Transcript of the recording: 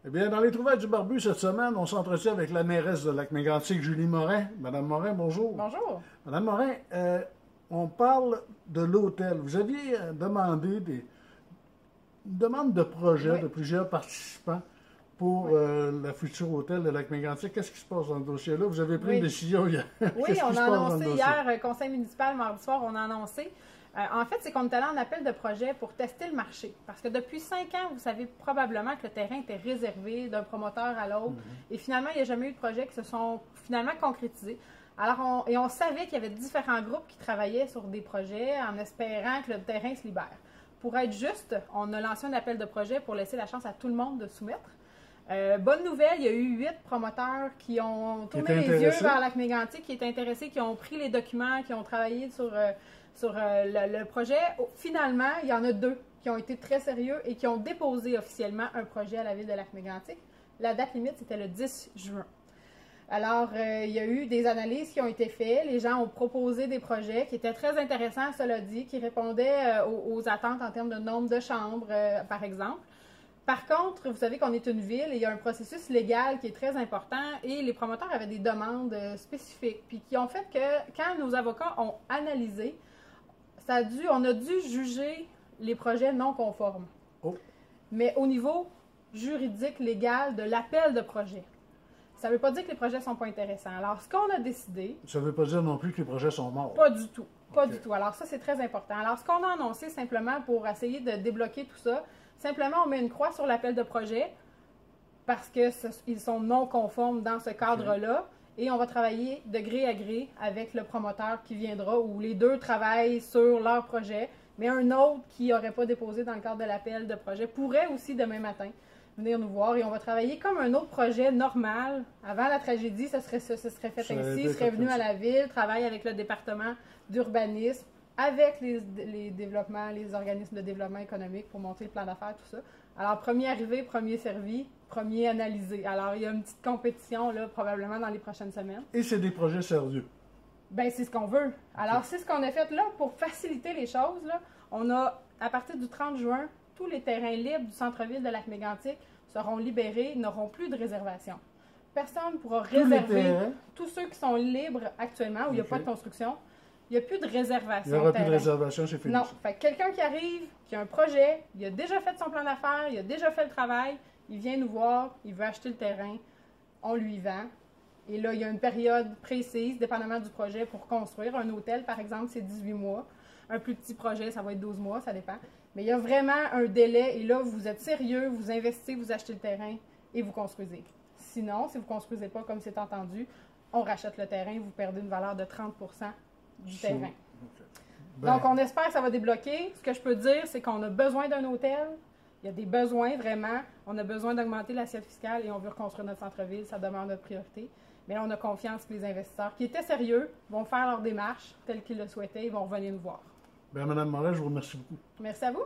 Eh bien, dans les trouvailles du barbu cette semaine, on s'entretient avec la mairesse de Lac-Mégantic, Julie Morin. Madame Morin, bonjour. Bonjour. Madame Morin, on parle de l'hôtel. Vous aviez demandé une demande de projet de plusieurs participants pour le futur hôtel de Lac-Mégantic. Qu'est-ce qui se passe dans le dossier-là? Vous avez pris une décision hier. Oui, on a annoncé hier, conseil municipal, mardi soir, on a annoncé. En fait, c'est qu'on est allé en appel de projet pour tester le marché. Parce que depuis 5 ans, vous savez probablement que le terrain était réservé d'un promoteur à l'autre. Et finalement, il n'y a jamais eu de projets qui se sont finalement concrétisés. Alors, on savait qu'il y avait différents groupes qui travaillaient sur des projets en espérant que le terrain se libère. Pour être juste, on a lancé un appel de projet pour laisser la chance à tout le monde de soumettre. Bonne nouvelle, il y a eu 8 promoteurs qui ont tourné les yeux vers Lac-Mégantic, qui étaient intéressés, qui ont pris les documents, qui ont travaillé sur le projet. Finalement, il y en a 2 qui ont été très sérieux et qui ont déposé officiellement un projet à la ville de Lac-Mégantic. La date limite, c'était le 10 juin. Alors, il y a eu des analyses qui ont été faites. Les gens ont proposé des projets qui étaient très intéressants, cela dit, qui répondaient aux attentes en termes de nombre de chambres, par exemple. Par contre, vous savez qu'on est une ville et il y a un processus légal qui est très important et les promoteurs avaient des demandes spécifiques, puis qui ont fait que quand nos avocats ont analysé, on a dû juger les projets non conformes. Mais au niveau juridique, légal, de l'appel de projet. Ça ne veut pas dire que les projets ne sont pas intéressants. Alors, ce qu'on a décidé... Ça ne veut pas dire non plus que les projets sont morts. Pas du tout. Pas du tout. Alors, ça, c'est très important. Alors, ce qu'on a annoncé simplement pour essayer de débloquer tout ça, simplement, on met une croix sur l'appel de projet parce qu'ils sont non conformes dans ce cadre-là. Et on va travailler de gré à gré avec le promoteur qui viendra, où les 2 travaillent sur leur projet, mais un autre qui n'aurait pas déposé dans le cadre de l'appel de projet pourrait aussi demain matin venir nous voir et on va travailler comme un autre projet normal. Avant la tragédie, ce serait fait ainsi, il serait venu à la ville, travailler avec le département d'urbanisme, avec les développements, les organismes de développement économique pour monter le plan d'affaires, tout ça. Alors, premier arrivé, premier servi, premier analysé. Alors, il y a une petite compétition, là, probablement dans les prochaines semaines. Et c'est des projets sérieux. Bien, c'est ce qu'on veut. Alors, c'est ce qu'on a fait là pour faciliter les choses. Là. On a, à partir du 30 juin, tous les terrains libres du centre-ville de Lac-Mégantic seront libérés, n'auront plus de réservation. Personne ne pourra réserver. Tous ceux qui sont libres actuellement, où il n'y a pas de construction, il n'y a plus de réservation. Il n'y aura plus de réservation, c'est fini. Non. Fait que quelqu'un qui arrive, qui a un projet, il a déjà fait son plan d'affaires, il a déjà fait le travail, il vient nous voir, il veut acheter le terrain, on lui vend. Et là, il y a une période précise, dépendamment du projet, pour construire. Un hôtel, par exemple, c'est 18 mois. Un plus petit projet, ça va être 12 mois, ça dépend. Mais il y a vraiment un délai. Et là, vous êtes sérieux, vous investissez, vous achetez le terrain et vous construisez. Sinon, si vous ne construisez pas comme c'est entendu, on rachète le terrain, vous perdez une valeur de 30 du terrain. Donc, on espère que ça va débloquer. Ce que je peux dire, c'est qu'on a besoin d'un hôtel. Il y a des besoins, vraiment. On a besoin d'augmenter l'assiette fiscale et on veut reconstruire notre centre-ville. Ça demande notre priorité. Mais là, on a confiance que les investisseurs qui étaient sérieux vont faire leur démarche telle qu'ils le souhaitaient et vont revenir nous voir. Bien, Mme Morin, je vous remercie beaucoup. Merci à vous.